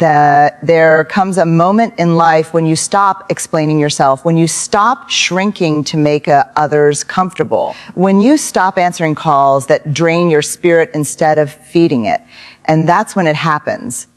that there comes a moment in life when you stop explaining yourself, when you stop shrinking to make others comfortable, when you stop answering calls that drain your spirit instead of feeding it. And that's when it happens.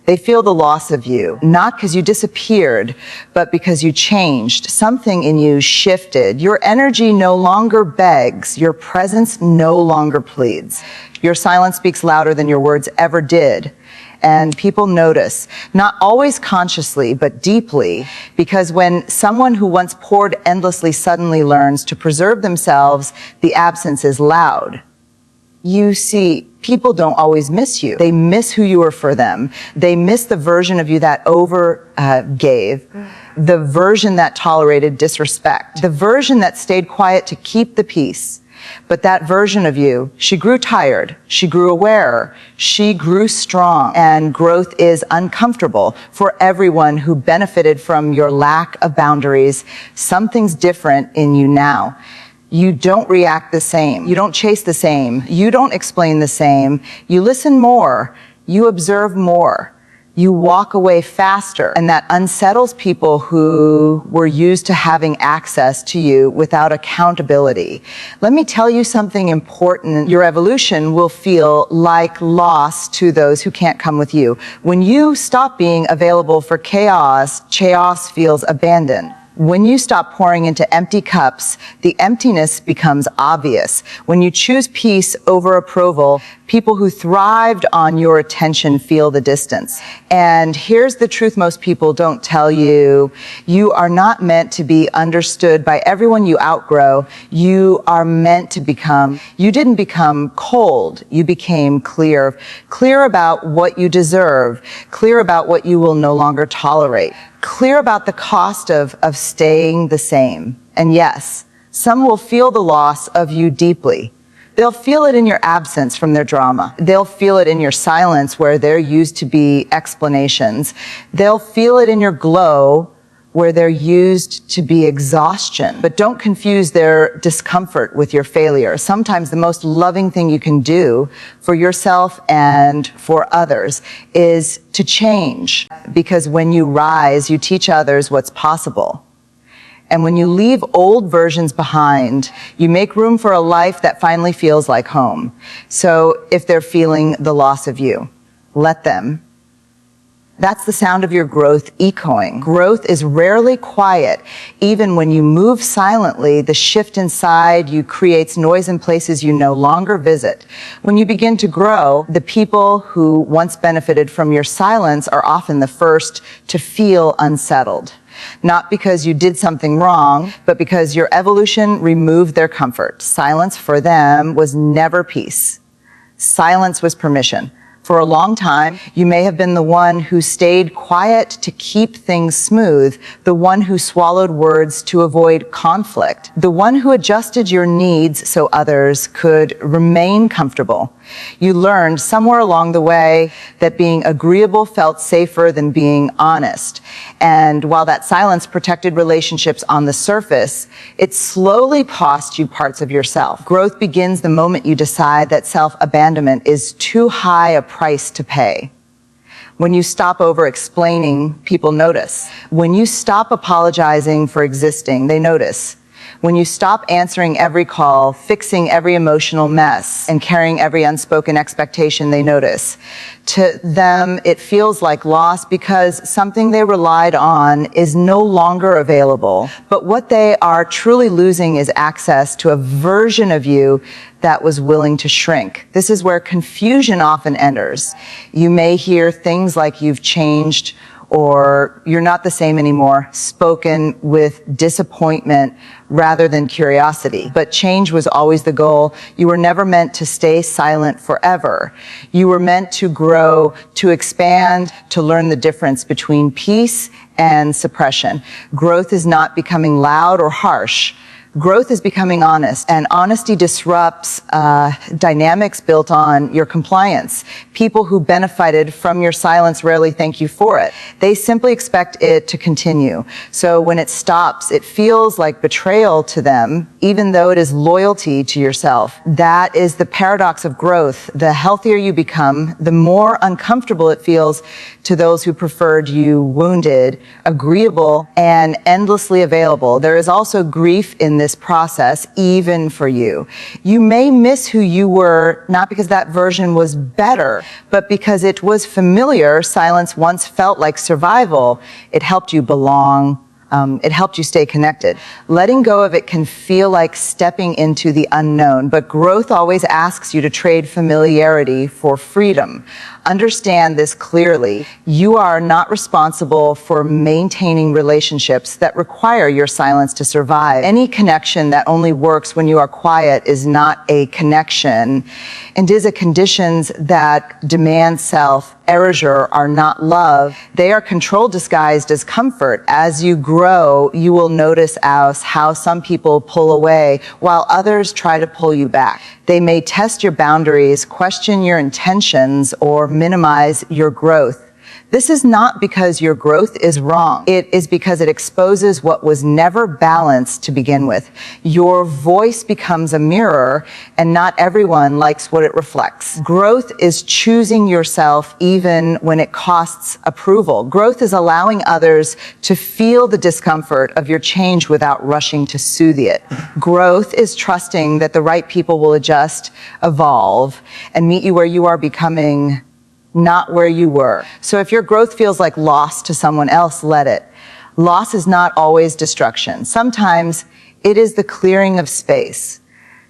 They feel the loss of you, not because you disappeared, but because you changed. Something in you shifted. Your energy no longer begs. Your presence no longer pleads. Your silence speaks louder than your words ever did. And people notice, not always consciously, but deeply, because when someone who once poured endlessly suddenly learns to preserve themselves, the absence is loud. You see, people don't always miss you. They miss who you were for them. They miss the version of you that gave, the version that tolerated disrespect, the version that stayed quiet to keep the peace. But that version of you, she grew tired, she grew aware, she grew strong, and growth is uncomfortable for everyone who benefited from your lack of boundaries. Something's different in you now. You don't react the same. You don't chase the same. You don't explain the same. You listen more. You observe more. You walk away faster. And that unsettles people who were used to having access to you without accountability. Let me tell you something important. Your evolution will feel like loss to those who can't come with you. When you stop being available for chaos, chaos feels abandoned. When you stop pouring into empty cups, the emptiness becomes obvious. When you choose peace over approval, people who thrived on your attention feel the distance. And here's the truth most people don't tell you. You are not meant to be understood by everyone you outgrow. You are meant to become. You didn't become cold. You became clear. Clear about what you deserve. Clear about what you will no longer tolerate. Clear about the cost of staying the same. And yes, some will feel the loss of you deeply. They'll feel it in your absence from their drama. They'll feel it in your silence where there used to be explanations. They'll feel it in your glow where there used to be exhaustion. But don't confuse their discomfort with your failure. Sometimes the most loving thing you can do for yourself and for others is to change. Because when you rise, you teach others what's possible. And when you leave old versions behind, you make room for a life that finally feels like home. So if they're feeling the loss of you, let them. That's the sound of your growth echoing. Growth is rarely quiet. Even when you move silently, the shift inside you creates noise in places you no longer visit. When you begin to grow, the people who once benefited from your silence are often the first to feel unsettled. Not because you did something wrong, but because your evolution removed their comfort. Silence for them was never peace. Silence was permission. For a long time, you may have been the one who stayed quiet to keep things smooth, the one who swallowed words to avoid conflict, the one who adjusted your needs so others could remain comfortable. You learned somewhere along the way that being agreeable felt safer than being honest. And while that silence protected relationships on the surface, it slowly cost you parts of yourself. Growth begins the moment you decide that self-abandonment is too high a price to pay. When you stop over-explaining, people notice. When you stop apologizing for existing, they notice. When you stop answering every call, fixing every emotional mess, and carrying every unspoken expectation, they notice. To them, it feels like loss because something they relied on is no longer available. But what they are truly losing is access to a version of you that was willing to shrink. This is where confusion often enters. You may hear things like you've changed or you're not the same anymore, spoken with disappointment rather than curiosity. But change was always the goal. You were never meant to stay silent forever. You were meant to grow, to expand, to learn the difference between peace and suppression. Growth is not becoming loud or harsh. Growth is becoming honest, and honesty disrupts dynamics built on your compliance. People who benefited from your silence rarely thank you for it. They simply expect it to continue. So when it stops, it feels like betrayal to them, even though it is loyalty to yourself. That is the paradox of growth. The healthier you become, the more uncomfortable it feels to those who preferred you wounded, agreeable, and endlessly available. There is also grief in this process, even for you. You may miss who you were, not because that version was better, but because it was familiar. Silence once felt like survival. It helped you belong. It helped you stay connected. Letting go of it can feel like stepping into the unknown, but growth always asks you to trade familiarity for freedom. Understand this clearly. You are not responsible for maintaining relationships that require your silence to survive. Any connection that only works when you are quiet is not a connection, and is a conditions that demand self. Erasure are not love. They are control disguised as comfort. As you grow, you will notice how some people pull away while others try to pull you back. They may test your boundaries, question your intentions, or minimize your growth. This is not because your growth is wrong. It is because it exposes what was never balanced to begin with. Your voice becomes a mirror, and not everyone likes what it reflects. Growth is choosing yourself even when it costs approval. Growth is allowing others to feel the discomfort of your change without rushing to soothe it. Growth is trusting that the right people will adjust, evolve, and meet you where you are becoming, not where you were. So if your growth feels like loss to someone else, let it. Loss is not always destruction. Sometimes it is the clearing of space.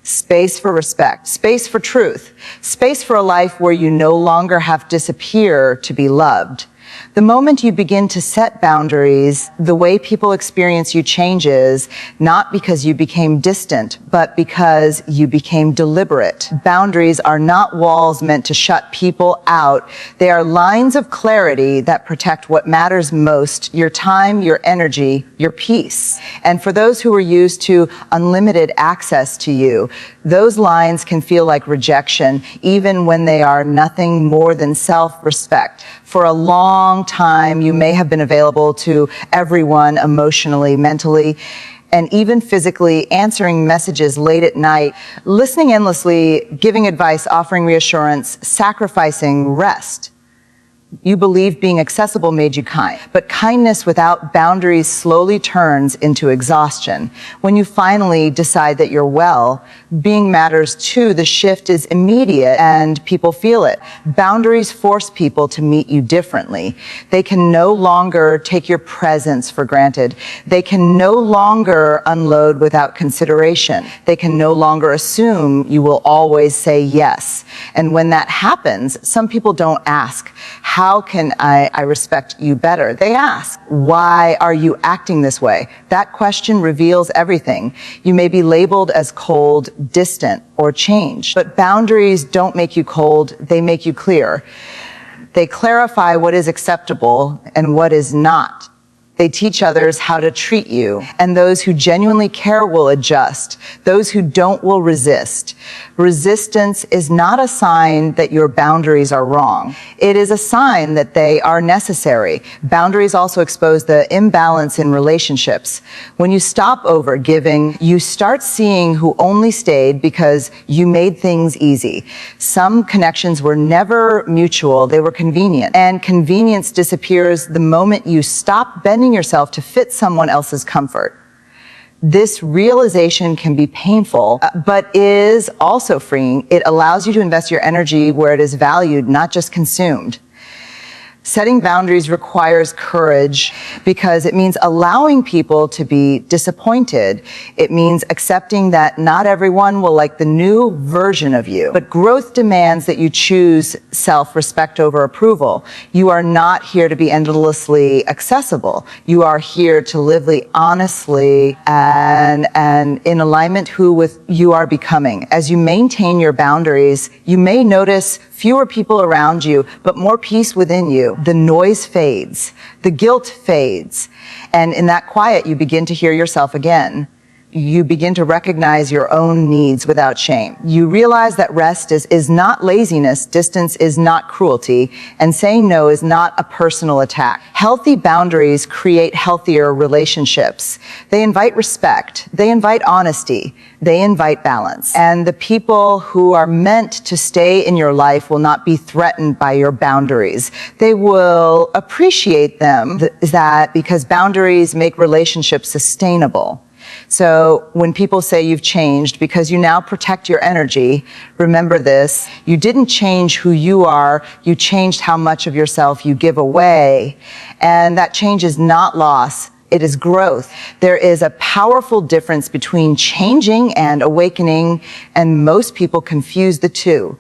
Space for respect, space for truth, space for a life where you no longer have to disappear to be loved. The moment you begin to set boundaries, the way people experience you changes, not because you became distant, but because you became deliberate. Boundaries are not walls meant to shut people out. They are lines of clarity that protect what matters most: your time, your energy, your peace. And for those who are used to unlimited access to you, those lines can feel like rejection, even when they are nothing more than self-respect. For a long time, you may have been available to everyone emotionally, mentally, and even physically, answering messages late at night, listening endlessly, giving advice, offering reassurance, sacrificing rest. You believed being accessible made you kind, but kindness without boundaries slowly turns into exhaustion. When you finally decide that you're well, being matters too. The shift is immediate and people feel it. Boundaries force people to meet you differently. They can no longer take your presence for granted. They can no longer unload without consideration. They can no longer assume you will always say yes. And when that happens, some people don't ask, how can I respect you better? They ask, why are you acting this way? That question reveals everything. You may be labeled as cold, distant, or changed, but boundaries don't make you cold, they make you clear. They clarify what is acceptable and what is not. They teach others how to treat you, and those who genuinely care will adjust. Those who don't will resist. Resistance is not a sign that your boundaries are wrong. It is a sign that they are necessary. Boundaries also expose the imbalance in relationships. When you stop over-giving, you start seeing who only stayed because you made things easy. Some connections were never mutual, they were convenient. And convenience disappears the moment you stop bending yourself to fit someone else's comfort. This realization can be painful, but is also freeing. It allows you to invest your energy where it is valued, not just consumed. Setting boundaries requires courage because it means allowing people to be disappointed. It means accepting that not everyone will like the new version of you. But growth demands that you choose self-respect over approval. You are not here to be endlessly accessible. You are here to live honestly and in alignment with you are becoming. As you maintain your boundaries, you may notice fewer people around you, but more peace within you. The noise fades, the guilt fades, and in that quiet, you begin to hear yourself again. You begin to recognize your own needs without shame. You realize that rest is not laziness, distance is not cruelty, and saying no is not a personal attack. Healthy boundaries create healthier relationships. They invite respect, they invite honesty, they invite balance. And the people who are meant to stay in your life will not be threatened by your boundaries. They will appreciate them, because boundaries make relationships sustainable. So when people say you've changed because you now protect your energy, remember this: you didn't change who you are, you changed how much of yourself you give away. And that change is not loss, it is growth. There is a powerful difference between changing and awakening, and most people confuse the two.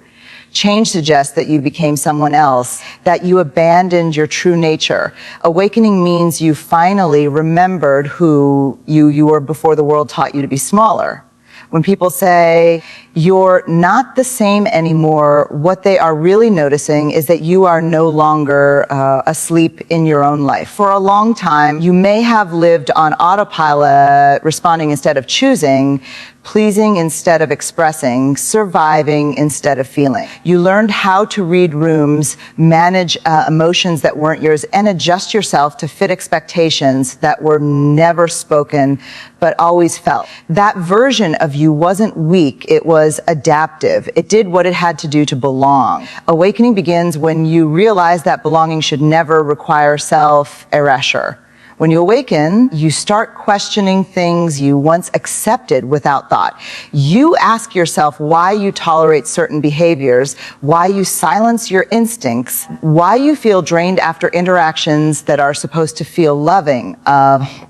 Change suggests that you became someone else, that you abandoned your true nature. Awakening means you finally remembered who you were before the world taught you to be smaller. When people say you're not the same anymore, what they are really noticing is that you are no longer asleep in your own life. For a long time, you may have lived on autopilot, responding instead of choosing, pleasing instead of expressing, surviving instead of feeling. You learned how to read rooms, manage emotions that weren't yours, and adjust yourself to fit expectations that were never spoken, but always felt. That version of you wasn't weak, it was adaptive. It did what it had to do to belong. Awakening begins when you realize that belonging should never require self-erasure. When you awaken, you start questioning things you once accepted without thought. You ask yourself why you tolerate certain behaviors, why you silence your instincts, why you feel drained after interactions that are supposed to feel loving.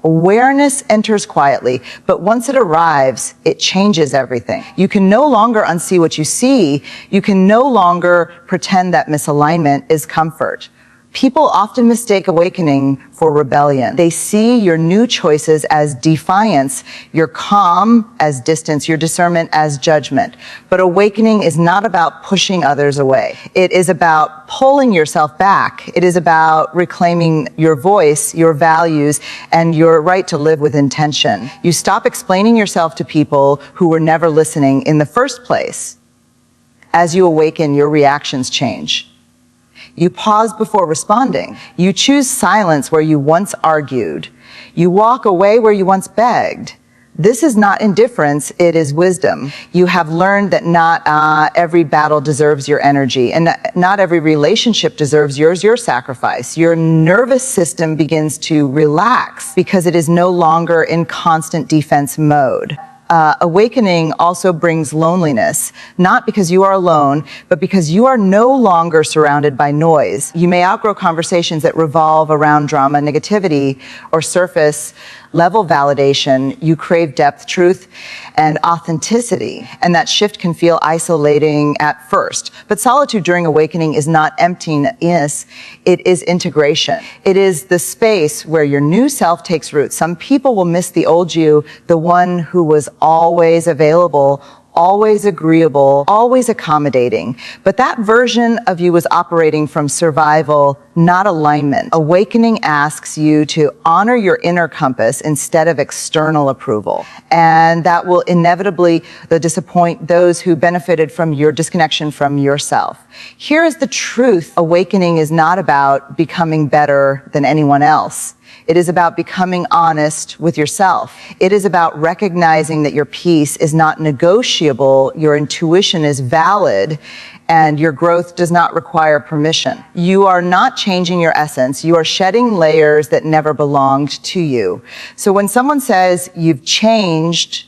Awareness enters quietly, but once it arrives, it changes everything. You can no longer unsee what you see. You can no longer pretend that misalignment is comfort. People often mistake awakening for rebellion. They see your new choices as defiance, your calm as distance, your discernment as judgment. But awakening is not about pushing others away. It is about pulling yourself back. It is about reclaiming your voice, your values, and your right to live with intention. You stop explaining yourself to people who were never listening in the first place. As you awaken, your reactions change. You pause before responding. You choose silence where you once argued. You walk away where you once begged. This is not indifference, it is wisdom. You have learned that not every battle deserves your energy, and not every relationship deserves your sacrifice. Your nervous system begins to relax because it is no longer in constant defense mode. Awakening also brings loneliness, not because you are alone, but because you are no longer surrounded by noise. You may outgrow conversations that revolve around drama, negativity, or surface level validation. You crave depth, truth, and authenticity, and that shift can feel isolating at first. But solitude during awakening is not emptiness, it is integration. It is the space where your new self takes root. Some people will miss the old you, the one who was always available, always agreeable, always accommodating. But that version of you was operating from survival, not alignment. Awakening asks you to honor your inner compass instead of external approval. And that will inevitably disappoint those who benefited from your disconnection from yourself. Here is the truth. Awakening is not about becoming better than anyone else. It is about becoming honest with yourself. It is about recognizing that your peace is not negotiable, your intuition is valid, and your growth does not require permission. You are not changing your essence. You are shedding layers that never belonged to you. So when someone says you've changed,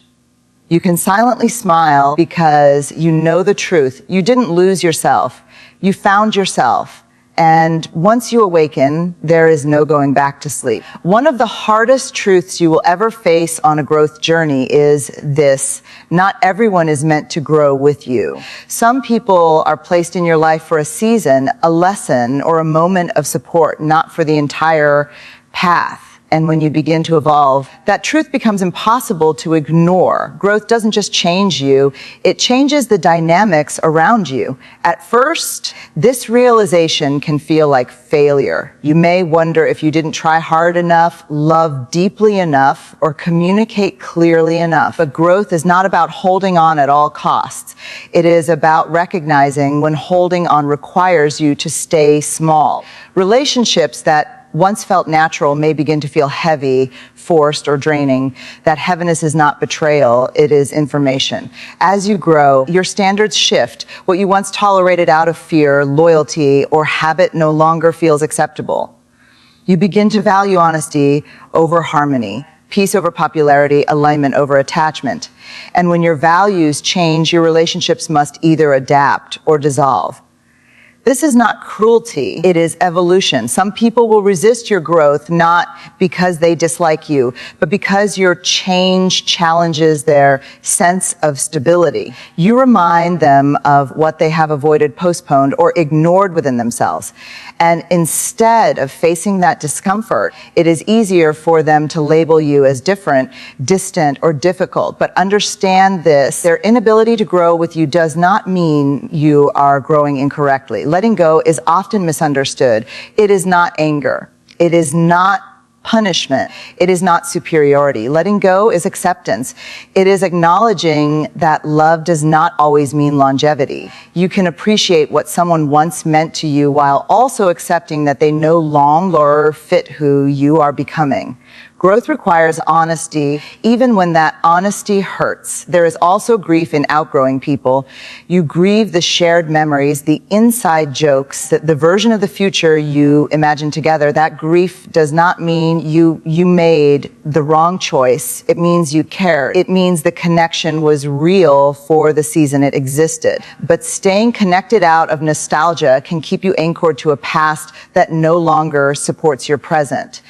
you can silently smile because you know the truth. You didn't lose yourself. You found yourself. And once you awaken, there is no going back to sleep. One of the hardest truths you will ever face on a growth journey is this: not everyone is meant to grow with you. Some people are placed in your life for a season, a lesson, or a moment of support, not for the entire path. and when you begin to evolve, that truth becomes impossible to ignore. Growth doesn't just change you, it changes the dynamics around you. At first, this realization can feel like failure. You may wonder if you didn't try hard enough, love deeply enough, or communicate clearly enough. But growth is not about holding on at all costs. It is about recognizing when holding on requires you to stay small. Relationships that once felt natural may begin to feel heavy, forced, or draining. That heaviness is not betrayal, it is information. As you grow, your standards shift. What you once tolerated out of fear, loyalty, or habit no longer feels acceptable. You begin to value honesty over harmony, peace over popularity, alignment over attachment. And when your values change, your relationships must either adapt or dissolve. This is not cruelty, it is evolution. Some people will resist your growth not because they dislike you, but because your change challenges their sense of stability. You remind them of what they have avoided, postponed, or ignored within themselves. And instead of facing that discomfort, it is easier for them to label you as different, distant, or difficult. But understand this, their inability to grow with you does not mean you are growing incorrectly. Letting go is often misunderstood. It is not anger. It is not punishment. It is not superiority. Letting go is acceptance. It is acknowledging that love does not always mean longevity. You can appreciate what someone once meant to you while also accepting that they no longer fit who you are becoming. Growth requires honesty, even when that honesty hurts. There is also grief in outgrowing people. You grieve the shared memories, the inside jokes, the version of the future you imagine together. That grief does not mean you made the wrong choice. It means you cared. It means the connection was real for the season it existed. But staying connected out of nostalgia can keep you anchored to a past that no longer supports your present.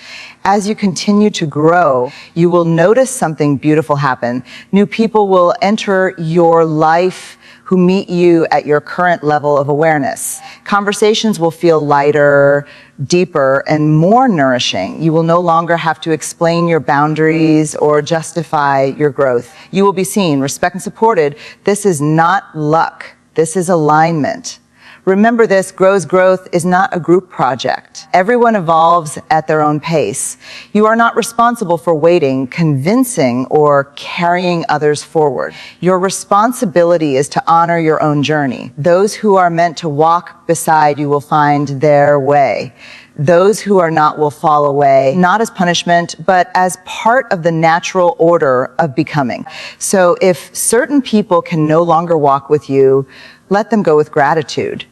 As you continue to grow, you will notice something beautiful happen. New people will enter your life who meet you at your current level of awareness. Conversations will feel lighter, deeper, and more nourishing. You will no longer have to explain your boundaries or justify your growth. You will be seen, respected, and supported. This is not luck. This is alignment. Remember this, growth is not a group project. Everyone evolves at their own pace. You are not responsible for waiting, convincing, or carrying others forward. Your responsibility is to honor your own journey. Those who are meant to walk beside you will find their way. Those who are not will fall away, not as punishment, but as part of the natural order of becoming. So if certain people can no longer walk with you, let them go with gratitude.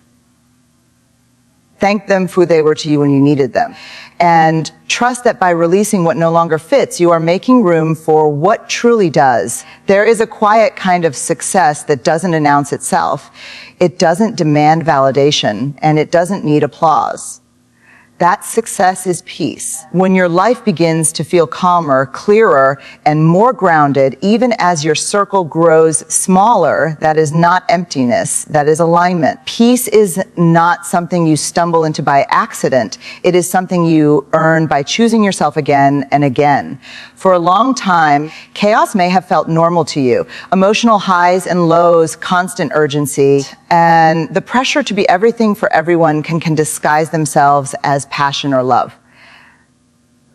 Thank them for who they were to you when you needed them. And trust that by releasing what no longer fits, you are making room for what truly does. There is a quiet kind of success that doesn't announce itself. It doesn't demand validation, and it doesn't need applause. That success is peace. When your life begins to feel calmer, clearer, and more grounded, even as your circle grows smaller, that is not emptiness, that is alignment. Peace is not something you stumble into by accident. It is something you earn by choosing yourself again and again. For a long time, chaos may have felt normal to you. Emotional highs and lows, constant urgency, and the pressure to be everything for everyone can disguise themselves as passion or love.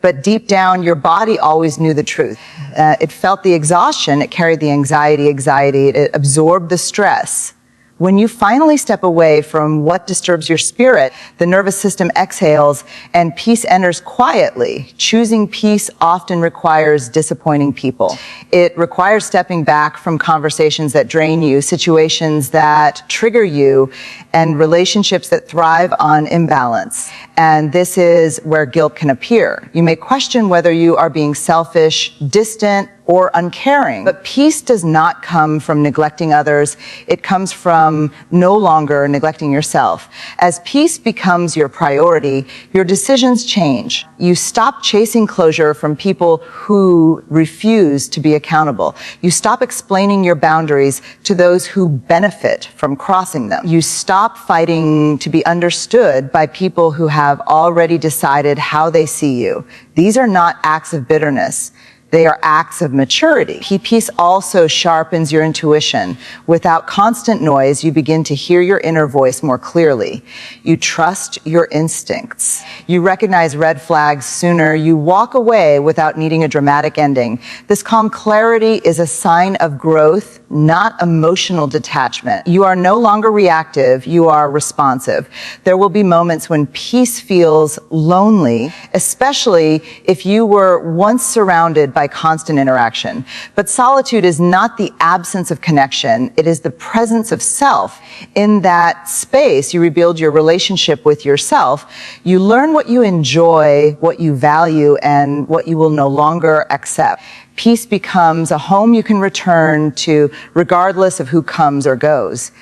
But deep down, your body always knew the truth. It felt the exhaustion, it carried the anxiety, it absorbed the stress. When you finally step away from what disturbs your spirit, the nervous system exhales and peace enters quietly. Choosing peace often requires disappointing people. It requires stepping back from conversations that drain you, situations that trigger you, and relationships that thrive on imbalance. And this is where guilt can appear. You may question whether you are being selfish, distant, or uncaring. But peace does not come from neglecting others. It comes from no longer neglecting yourself. As peace becomes your priority, your decisions change. You stop chasing closure from people who refuse to be accountable. You stop explaining your boundaries to those who benefit from crossing them. You stop fighting to be understood by people who have already decided how they see you. These are not acts of bitterness. They are acts of maturity. Peace also sharpens your intuition. Without constant noise, you begin to hear your inner voice more clearly. You trust your instincts. You recognize red flags sooner. You walk away without needing a dramatic ending. This calm clarity is a sign of growth, not emotional detachment. You are no longer reactive. You are responsive. There will be moments when peace feels lonely, especially if you were once surrounded by constant interaction. But solitude is not the absence of connection. It is the presence of self. In that space, you rebuild your relationship with yourself. You learn what you enjoy, what you value, and what you will no longer accept. Peace becomes a home you can return to regardless of who comes or goes.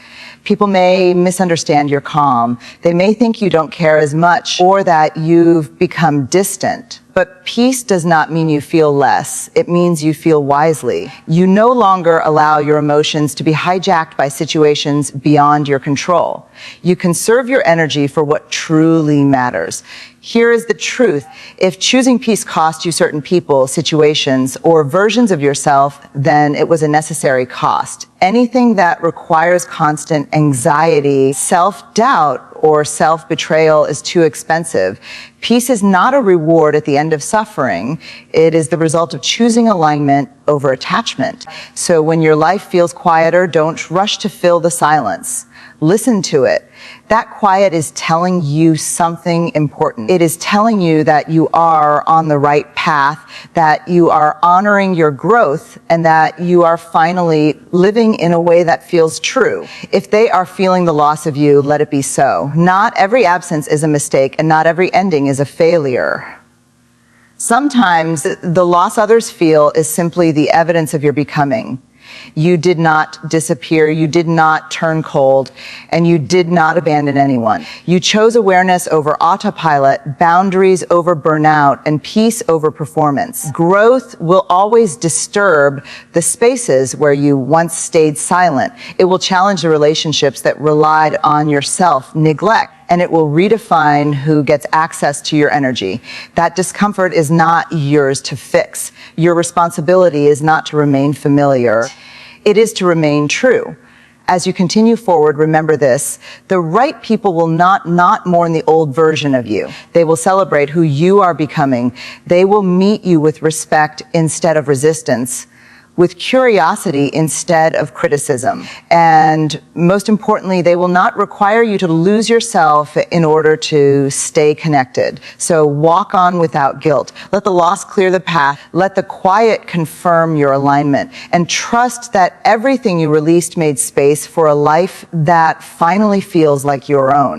People may misunderstand your calm. They may think you don't care as much or that you've become distant. But peace does not mean you feel less. It means you feel wisely. You no longer allow your emotions to be hijacked by situations beyond your control. You conserve your energy for what truly matters. Here is the truth. If choosing peace cost you certain people, situations, or versions of yourself, then it was a necessary cost. Anything that requires constant anxiety, self-doubt, or self-betrayal is too expensive. Peace is not a reward at the end of suffering. It is the result of choosing alignment over attachment. So when your life feels quieter, don't rush to fill the silence. Listen to it. That quiet is telling you something important. It is telling you that you are on the right path, that you are honoring your growth, and that you are finally living in a way that feels true. If they are feeling the loss of you, let it be so. Not every absence is a mistake, and not every ending is a failure. Sometimes the loss others feel is simply the evidence of your becoming. You did not disappear, you did not turn cold, and you did not abandon anyone. You chose awareness over autopilot, boundaries over burnout, and peace over performance. Growth will always disturb the spaces where you once stayed silent. It will challenge the relationships that relied on your self-neglect. And it will redefine who gets access to your energy. That discomfort is not yours to fix. Your responsibility is not to remain familiar. It is to remain true. As you continue forward, remember this: the right people will not mourn the old version of you. They will celebrate who you are becoming. They will meet you with respect instead of resistance, with curiosity instead of criticism. And most importantly, they will not require you to lose yourself in order to stay connected. So walk on without guilt. Let the loss clear the path. Let the quiet confirm your alignment. And trust that everything you released made space for a life that finally feels like your own.